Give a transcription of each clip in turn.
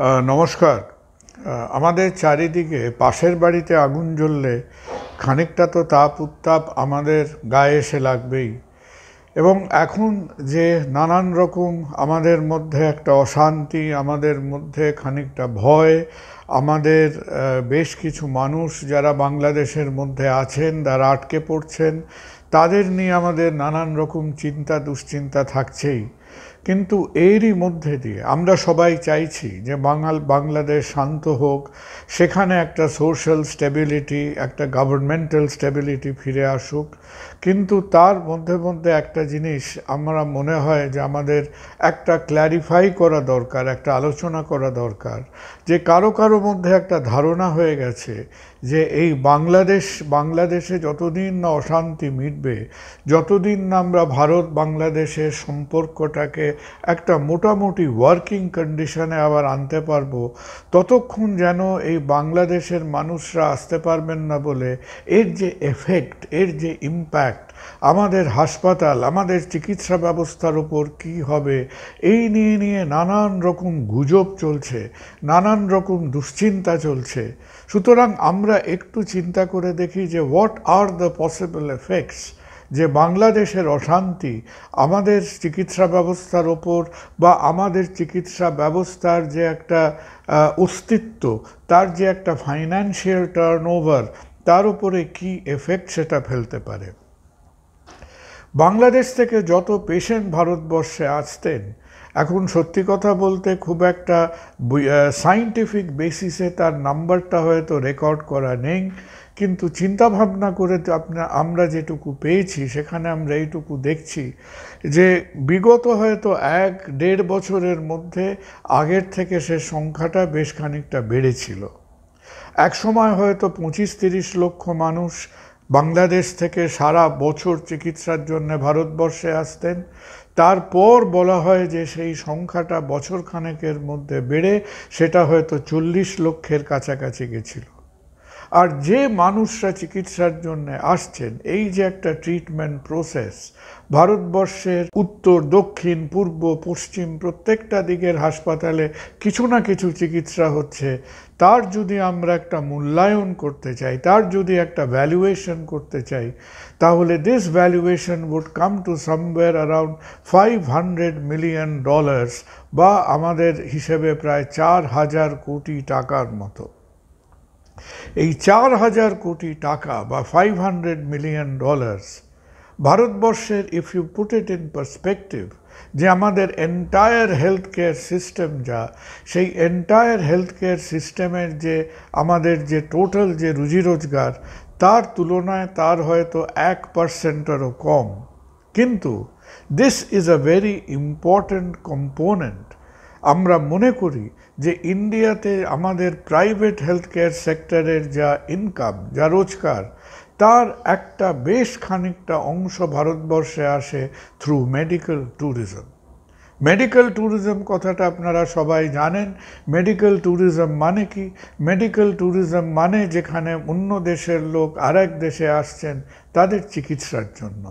নমস্কার। আমাদের চারিদিকে পাশের বাড়িতে আগুন জ্বললে খানিকটা তো তাপ উত্তাপ আমাদের গায়ে এসে লাগবেই। এবং এখন যে নানান রকম আমাদের মধ্যে একটা অশান্তি, আমাদের মধ্যে খানিকটা ভয়, আমাদের বেশ কিছু মানুষ যারা বাংলাদেশের মধ্যে আছেন, যারা আটকে পড়ছেন, তাদের নিয়ে আমাদের নানান রকম চিন্তা দুশ্চিন্তা থাকছেই। কিন্তু এরই মধ্যে দিয়ে আমরা সবাই চাইছি যে বাংলাদেশ শান্ত হোক, সেখানে একটা সোশ্যাল স্টেবিলিটি, একটা গভর্নমেন্টাল স্টেবিলিটি ফিরে আসুক। কিন্তু তার মধ্যে মধ্যে একটা জিনিস আমরা মনে হয় যে আমাদের একটা ক্ল্যারিফাই করা দরকার, একটা আলোচনা করা দরকার। যে কারো কারো মধ্যে একটা ধারণা হয়ে গেছে যে এই বাংলাদেশে যতদিন না অশান্তি মিটবে, যতদিন না আমরা ভারত বাংলাদেশের সম্পর্কটাকে একটা মোটামুটি ওয়ার্কিং কন্ডিশনে আবার আনতে পারবো, ততক্ষণ যেন এই বাংলাদেশের মানুষরা আসতে পারবেন না বলে এর যে এফেক্ট, এর যে ইম্প্যাক্ট আমাদের হাসপাতাল, আমাদের চিকিৎসা ব্যবস্থার উপর কী হবে, এই নিয়ে নানান রকম গুজব চলছে, নানান রকম দুশ্চিন্তা চলছে। সুতরাং আমরা একটু চিন্তা করে দেখি যে what are the possible effects যে বাংলাদেশের অশান্তি আমাদের চিকিৎসা ব্যবস্থার ওপর বা আমাদের চিকিৎসা ব্যবস্থার যে একটা অস্তিত্ব, তার যে একটা ফাইন্যান্সিয়াল টার্নওভার, তার উপরে কী এফেক্ট সেটা ফেলতে পারে। বাংলাদেশ থেকে যত পেশেন্ট ভারতবর্ষে আসতেন, এখন সত্যি কথা বলতে খুব একটা সায়েন্টিফিক বেসিসে তার নাম্বারটা হয়তো রেকর্ড করা নেই, কিন্তু চিন্তাভাবনা করে আমরা যেটুকু পেয়েছি সেখানে আমরা এইটুকু দেখছি যে বিগত হয়তো 1-1.5 বছরের মধ্যে আগের থেকে সে সংখ্যাটা বেশ খানিকটা বেড়েছিল। এক সময় হয়তো 25-30 লক্ষ মানুষ বাংলাদেশ থেকে সারা বছর চিকিৎসার জন্য ভারতবর্ষে আসতেন। তারপর বলা হয় যে সেই সংখ্যাটা বছরখানেকের মধ্যে বেড়ে সেটা হয়তো 40 লক্ষের কাছাকাছি গেছিল। আর যে মানুষরা চিকিৎসার জন্য আসছেন, এই যে একটা ট্রিটমেন্ট প্রসেস, ভারতবর্ষের উত্তর, দক্ষিণ, পূর্ব, পশ্চিম প্রত্যেকটা দিকের হাসপাতালে কিছু না কিছু চিকিৎসা হচ্ছে, তার যদি আমরা একটা মূল্যায়ন করতে চাই, তার যদি একটা ভ্যালুয়েশন করতে চাই, তাহলে this valuation would come to somewhere around $500 million, বা আমাদের হিসেবে প্রায় 4,000 কোটি টাকার মতো। এই 4,000 কোটি টাকা বা $500 মিলিয়ন ভারতবর্ষের, if you put it in perspective, যে আমাদের এন্টায়ার হেলথ কেয়ার সিস্টেম যা, সেই এন্টায়ার হেলথ কেয়ার সিস্টেমের যে আমাদের যে টোটাল যে রুজি রোজগার, তার তুলনায় তার হয়তো 1%-এরও কম। কিন্তু this is a very important component. আমরা মনে করি যে ইন্ডিয়াতে আমাদের প্রাইভেট হেলথ কেয়ার সেক্টরের যা ইনকাম, যা রোজগার, তার একটা বেশ খানিকটা অংশ ভারতবর্ষে আসে through medical tourism. Medical tourism কথাটা আপনারা সবাই জানেন। মেডিকেল ট্যুরিজম মানে কি? মেডিকেল ট্যুরিজম মানে যেখানে অন্য দেশের লোক আরেক দেশে আসছেন তাদের চিকিৎসার জন্য।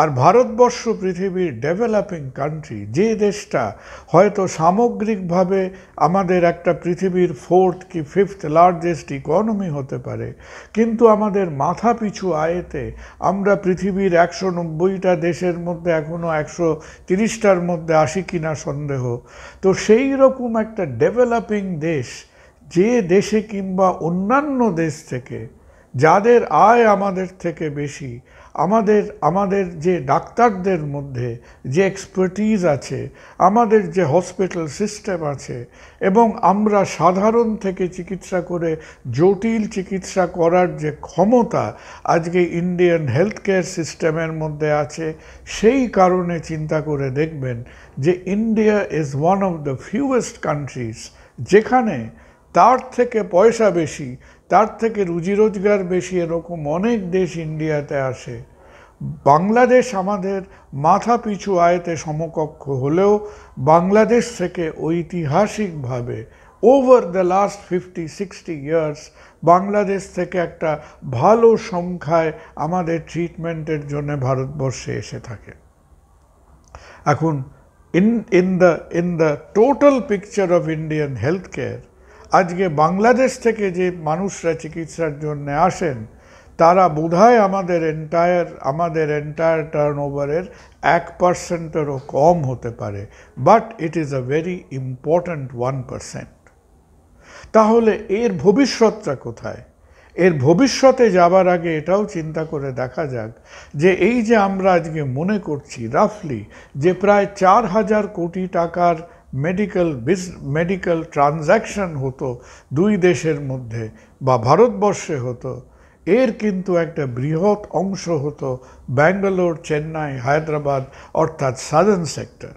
আর ভারতবর্ষ পৃথিবীর ডেভেলপিং কান্ট্রি, যে দেশটা হয়তো সামগ্রিকভাবে আমাদের একটা পৃথিবীর 4th কি 5th লার্জেস্ট ইকোনমি হতে পারে, কিন্তু আমাদের মাথা পিছু আয়েতে আমরা পৃথিবীর 190টা দেশের মধ্যে এখনও 130টার মধ্যে আসি কিনা সন্দেহ। তো সেই রকম একটা ডেভেলপিং দেশ, যে দেশে কিংবা অন্যান্য দেশ থেকে যাদের আয় আমাদের থেকে বেশি, আমাদের যে ডাক্তারদের মধ্যে যে এক্সপার্টিজ আছে, আমাদের যে হসপিটাল সিস্টেম আছে, এবং আমরা সাধারণ থেকে চিকিৎসা করে জটিল চিকিৎসা করার যে ক্ষমতা আজকে ইন্ডিয়ান হেলথ কেয়ার সিস্টেমের মধ্যে আছে, সেই কারণে চিন্তা করে দেখবেন যে India is one of the fewest countries যেখানে তার থেকে পয়সা বেশি, তার থেকে রুজি রোজগার বেশি এরকম অনেক দেশ ইন্ডিয়াতে আসে। বাংলাদেশ আমাদের মাথা পিছু আয়তে সমকক্ষ হলেও বাংলাদেশ থেকে ঐতিহাসিকভাবে over the last 50-60 years Bangladesh থেকে একটা ভালো সংখ্যায় আমাদের ট্রিটমেন্টের জন্য ভারতবর্ষে এসে থাকে। এখন in the total picture of Indian healthcare, আজকে বাংলাদেশ থেকে যে মানুষরা চিকিৎসার জন্য আসেন তারা বোধহয় আমাদের এন্টায়ার টার্নওভারের 1%-এরও কম হতে পারে, but it is a very important 1%। তাহলে এর ভবিষ্যৎটা কোথায়? এর ভবিষ্যতে যাবার আগে এটাও চিন্তা করে দেখা যাক যে এই যে আমরা আজকে মনে করছি রাফলি যে প্রায় 4,000 কোটি টাকার মেডিকেল ট্রানজ্যাকশন হতো দুই দেশের মধ্যে বা ভারতবর্ষে হতো, এর কিন্তু একটা বৃহৎ অংশ হতো ব্যাঙ্গালোর, চেন্নাই, হায়দ্রাবাদ অর্থাৎ সাদার্ন সেক্টর।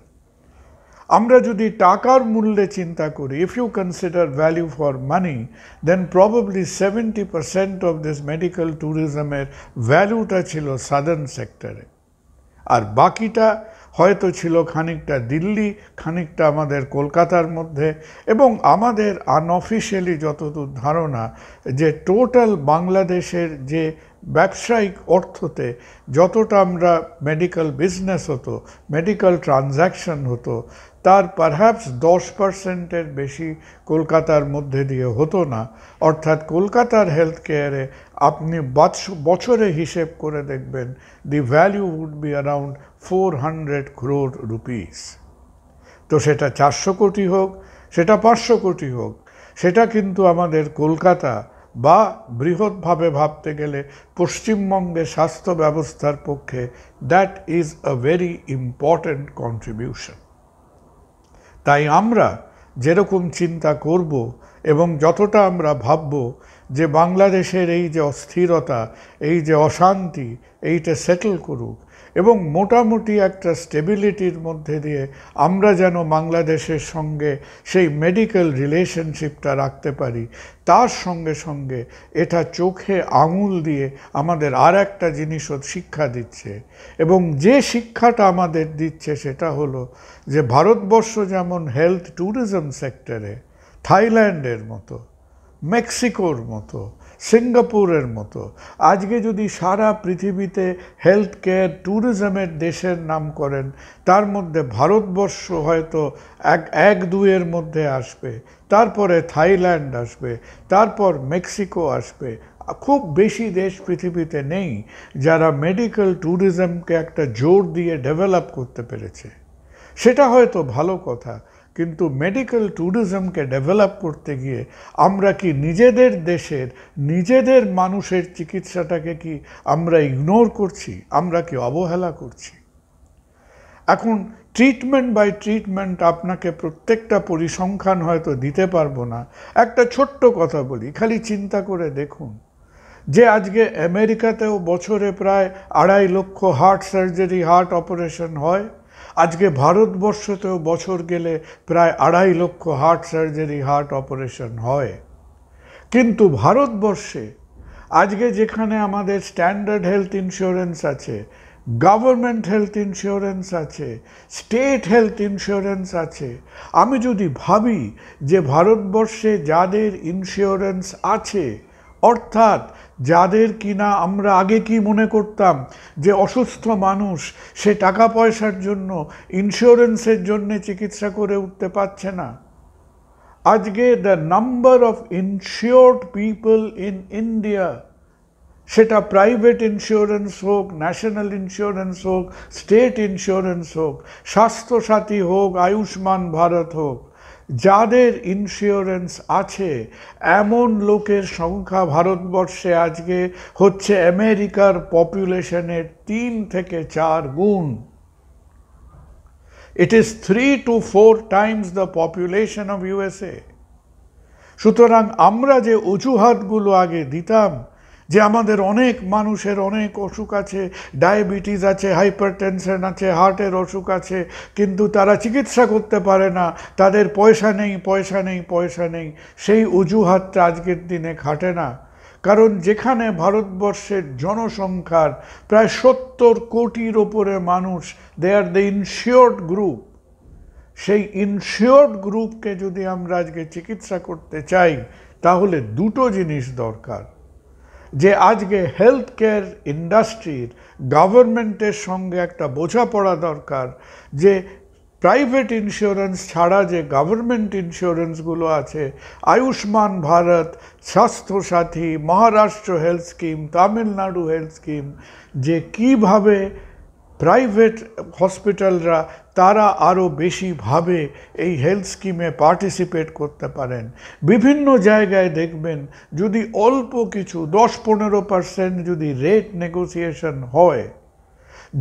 আমরা যদি টাকার মূল্যে চিন্তা করি, if you consider value for money, then probably 70% of this medical ট্যুরিজমের ভ্যালুটা ছিল সাদার্ন সেক্টরে, আর বাকিটা হয়তো ছিল খানিকটা দিল্লি, খানিকটা আমাদের কলকাতার মধ্যে। এবং আমাদের আনঅফিশিয়ালি যতদূর ধারণা যে টোটাল বাংলাদেশের যে ব্যবসায়িক অর্থতে যতটা আমরা মেডিকেল বিজনেস হতো, মেডিকেল ট্রানজ্যাকশন হতো, তার পারহ্যাপস 10%-এর বেশি কলকাতার মধ্যে দিয়ে হতো না। অর্থাৎ কলকাতার হেলথ কেয়ারে আপনি বছরে হিসেব করে দেখবেন the value would be around 400 crore rupees। তো সেটা 400 কোটি হোক, সেটা 500 কোটি হোক, সেটা কিন্তু আমাদের কলকাতা বা বৃহৎভাবে ভাবতে গেলে পশ্চিমবঙ্গের স্বাস্থ্য ব্যবস্থার পক্ষে that is a very important contribution. তাই আমরা যেরকম চিন্তা করব এবং যতটা আমরা ভাবব যে বাংলাদেশের এই যে অস্থিরতা, এই যে অশান্তি, এইটা সেটেল করুক এবং মোটামুটি একটা স্টেবিলিটির মধ্যে দিয়ে আমরা যেন বাংলাদেশের সঙ্গে সেই মেডিকেল রিলেশনশিপটা রাখতে পারি, তার সঙ্গে সঙ্গে এটা চোখে আঙুল দিয়ে আমাদের আর একটা জিনিসও শিক্ষা দিচ্ছে। এবং যে শিক্ষাটা আমাদের দিচ্ছে সেটা হলো যে ভারতবর্ষ যেমন হেলথ ট্যুরিজম সেক্টরে থাইল্যান্ডের মতো, মেক্সিকোর মতো, সিঙ্গাপুরের মতো আজকে যদি সারা পৃথিবীতে হেলথ কেয়ার ট্যুরিজমের দেশের নাম করেন, তার মধ্যে ভারতবর্ষ হয়তো এক দুইয়ের মধ্যে আসবে, তারপরে থাইল্যান্ড আসবে, তারপর মেক্সিকো আসবে। খুব বেশি দেশ পৃথিবীতে নেই যারা মেডিকেল ট্যুরিজমকে একটা জোর দিয়ে ডেভেলপ করতে পেরেছে। সেটা হয়তো ভালো কথা, কিন্তু মেডিকেল ট্যুরিজমকে ডেভেলপ করতে গিয়ে আমরা কি নিজেদের দেশের নিজেদের মানুষের চিকিৎসাটাকে কি আমরা ইগনোর করছি, আমরা কি অবহেলা করছি? এখন ট্রিটমেন্ট বাই ট্রিটমেন্ট আপনাকে প্রত্যেকটা পরিসংখ্যান হয়তো দিতে পারবো না। একটা ছোট্ট কথা বলি, খালি চিন্তা করে দেখুন যে আজকে আমেরিকাতেও বছরে প্রায় 2.5 লক্ষ হার্ট সার্জারি, হার্ট অপারেশন হয়। আজকে ভারতবর্ষতেও বছর গেলে প্রায় 2.5 লক্ষ হার্ট সার্জারি, হার্ট অপারেশন হয়। কিন্তু ভারতবর্ষে আজকে যেখানে আমাদের স্ট্যান্ডার্ড হেলথ ইন্স্যুরেন্স আছে, গভর্নমেন্ট হেলথ ইন্স্যুরেন্স আছে, স্টেট হেলথ ইন্স্যুরেন্স আছে, আমি যদি ভাবি যে ভারতবর্ষে যাদের ইন্স্যুরেন্স আছে, অর্থাৎ যাদের কিনা আমরা আগে কি মনে করতাম যে অসুস্থ মানুষ সে টাকা পয়সার জন্য ইন্স্যুরেন্সের জন্য চিকিৎসা করে উঠতে পারছে না, আজকে the number of insured people in India, সেটা প্রাইভেট ইন্স্যুরেন্স হোক, ন্যাশনাল ইন্স্যুরেন্স হোক, স্টেট ইন্স্যুরেন্স হোক, স্বাস্থ্যসাথী হোক, আয়ুষ্মান ভারত হোক, যাদের ইন্স্যুরেন্স আছে এমন লোকের সংখ্যা ভারতবর্ষে আজকে হচ্ছে আমেরিকার পপুলেশনের 3 থেকে 4 গুণ। It is 3 to 4 times the population of USA. সুতরাং আমরা যে অজুহাতগুলো আগে দিতাম যে আমাদের অনেক মানুষের অনেক অসুখ আছে, ডায়াবেটিস আছে, হাইপারটেনশন আছে, হার্টের অসুখ আছে, কিন্তু তারা চিকিৎসা করতে পারে না, তাদের পয়সা নেই, পয়সা নেই, পয়সা নেই, সেই অজুহাতটা আজকের দিনে খাটে না। কারণ যেখানে ভারতবর্ষের জনসংখ্যার প্রায় 70 কোটির ওপরে মানুষ, দে আর দ্য ইনশিওর্ড গ্রুপ, সেই ইনশিওর্ড গ্রুপকে যদি আমরা আজকে চিকিৎসা করতে চাই তাহলে দুটো জিনিস দরকার, যে আজকে হেলথ কেয়ার ইন্ডাস্ট্রির গভর্নমেন্টের সঙ্গে একটা বোঝাপড়া দরকার যে প্রাইভেট ইন্স্যুরেন্স ছাড়া যে গভর্নমেন্ট ইন্স্যুরেন্সগুলো আছে, আয়ুষ্মান ভারত, স্বাস্থ্য সাথী, Maharashtra health scheme, Tamil Nadu health scheme, যে কিভাবে প্রাইভেট হসপিটালরা তারা আরও বেশিভাবে এই হেলথ স্কিমে পার্টিসিপেট করতে পারেন। বিভিন্ন জায়গায় দেখবেন যদি অল্প কিছু 10-15% যদি রেট নেগোসিয়েশন হয়,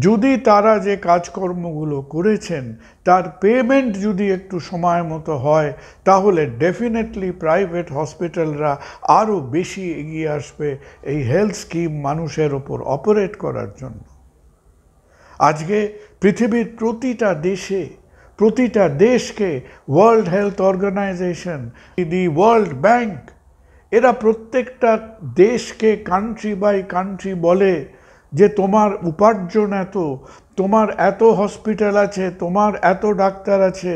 যদি তারা যে কাজকর্মগুলো করেছেন তার পেমেন্ট যদি একটু সময় মতো হয়, তাহলে ডেফিনেটলি প্রাইভেট হসপিটালরা আরও বেশি এগিয়ে আসবে এই হেলথ স্কিম মানুষের ওপর অপারেট করার জন্য। আজকে পৃথিবীর প্রতিটা দেশকে World Health Organization, the World Bank, এরা প্রত্যেকটা দেশকে কান্ট্রি বাই কান্ট্রি বলে যে তোমার উপার্জন এত, তোমার এত হসপিটাল আছে, তোমার এত ডাক্তার আছে,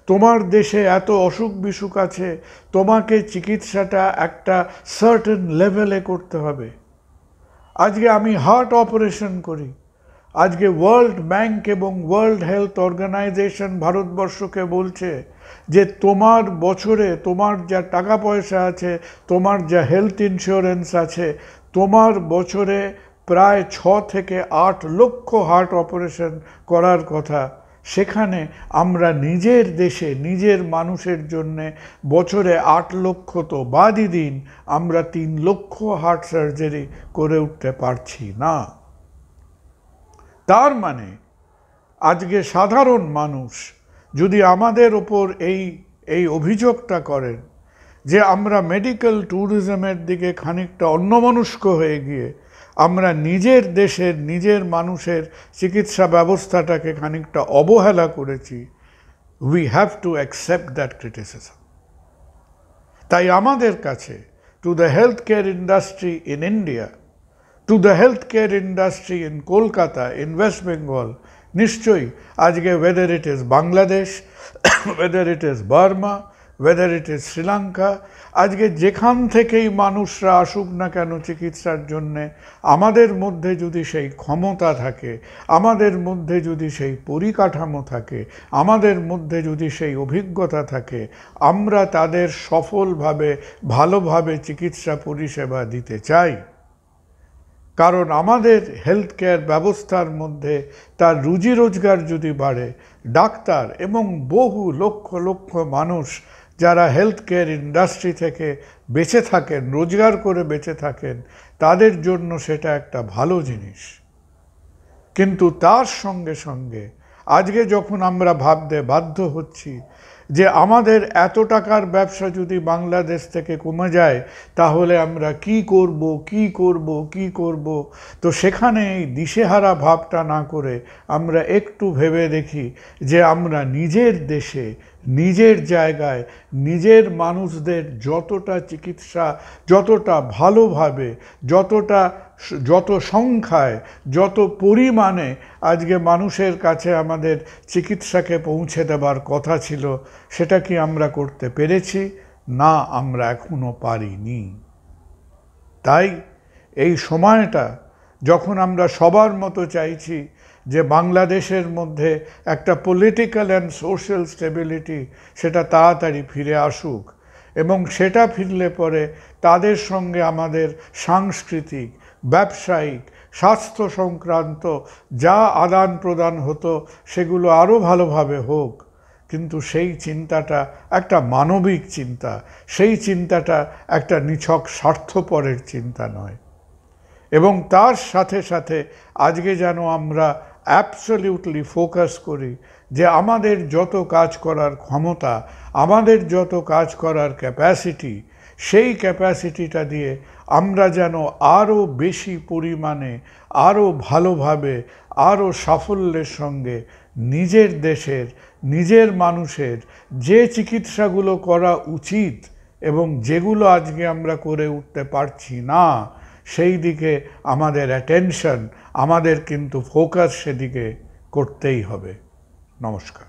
তোমার দেশে এত অসুখ বিসুখ আছে, তোমাকে চিকিৎসাটা একটা সার্টেন লেভেলে করতে হবে। আজকে আমি হার্ট অপারেশন করি, আজকে ওয়ার্ল্ড ব্যাংক এবং ওয়ার্ল্ড হেলথ অর্গানাইজেশন ভারতবর্ষকে বলছে যে তোমার বছরে তোমার যা টাকা পয়সা আছে, তোমার যা হেলথ ইন্স্যুরেন্স আছে, তোমার বছরে প্রায় 6 থেকে 8 লক্ষ হার্ট অপারেশন করার কথা। সেখানে আমরা নিজের দেশে নিজের মানুষের জন্যে বছরে 8 লক্ষ তো বাদই দিন, আমরা 3 লক্ষ হার্ট সার্জারি করে উঠতে পারছি না। তার মানে আজকে সাধারণ মানুষ যদি আমাদের ওপর এই অভিযোগটা করেন যে আমরা মেডিকেল ট্যুরিজমের দিকে খানিকটা অন্যমনস্ক হয়ে গিয়ে আমরা নিজের দেশের নিজের মানুষের চিকিৎসা ব্যবস্থাটাকে খানিকটা অবহেলা করেছি, we have to accept that criticism. তাই আমাদের কাছে to the health care industry in India, to the health care industry in Kolkata, in West Bengal, নিশ্চয়ই আজকে weather it is Bangladesh, weather it is Burma, weather it is Sri Lanka, আজকে যেখান থেকেই মানুষরা আসুক না কেন চিকিৎসার জন্যে, আমাদের মধ্যে যদি সেই ক্ষমতা থাকে, আমাদের মধ্যে যদি সেই পরিকাঠামো থাকে, আমাদের মধ্যে যদি সেই অভিজ্ঞতা থাকে, আমরা তাদের সফলভাবে ভালোভাবে চিকিৎসা পরিষেবা দিতে চাই। কারণ আমাদের হেলথ কেয়ার ব্যবস্থার মধ্যে তার রুজি রোজগার যদি বাড়ে, ডাক্তার এবং বহু লক্ষ লক্ষ মানুষ যারা হেলথ কেয়ার ইন্ডাস্ট্রি থেকে বেঁচে থাকেন, রোজগার করে বেঁচে থাকেন, তাদের জন্য সেটা একটা ভালো জিনিস। কিন্তু তার সঙ্গে সঙ্গে আজকে যখন আমরা ভাবতে বাধ্য হচ্ছি যে আমাদের এত টাকার ব্যবসা যদি বাংলাদেশ থেকে কমে যায় তাহলে আমরা কি করব, তো সেখানে এই দিশেহারা ভাবটা না করে আমরা একটু ভেবে দেখি যে আমরা নিজের দেশে, নিজের জায়গায়, নিজের মানুষদের যতটা চিকিৎসা, যতটা ভালোভাবে, যত সংখ্যায়, যত পরিমাণে আজকে মানুষের কাছে আমাদের চিকিৎসাকে পৌঁছে দেবার কথা ছিল, সেটা কি আমরা করতে পেরেছি? না, আমরা এখনো পারিনি। তাই এই সময়টা যখন আমরা সবার মতো চাইছি যে বাংলাদেশের মধ্যে একটা পলিটিক্যাল অ্যান্ড সোশ্যাল স্টেবিলিটি সেটা তাড়াতাড়ি ফিরে আসুক, এবং সেটা ফিরলে পরে তাদের সঙ্গে আমাদের সাংস্কৃতিক, ব্যবসায়িক, স্বাস্থ্য সংক্রান্ত যা আদান প্রদান হতো সেগুলো আরও ভালোভাবে হোক। কিন্তু সেই চিন্তাটা একটা মানবিক চিন্তা, সেই চিন্তাটা একটা নিছক স্বার্থপরের চিন্তা নয়। এবং তার সাথে সাথে আজকে যেন আমরা অ্যাবসলিউটলি ফোকাস করি যে আমাদের যত কাজ করার ক্ষমতা, আমাদের যত কাজ করার ক্যাপাসিটি, সেই ক্যাপাসিটিটা দিয়ে আমরা যেন আরও বেশি পরিমাণে, আরও ভালোভাবে, আরও সাফল্যের সঙ্গে নিজের দেশের, নিজের মানুষের যে চিকিৎসাগুলো করা উচিত এবং যেগুলো আজকে আমরা করে উঠতে পারছি না, সেই দিকে আমাদের অ্যাটেনশন, আমাদের কিন্তু ফোকাস সেদিকে করতেই হবে। নমস্কার।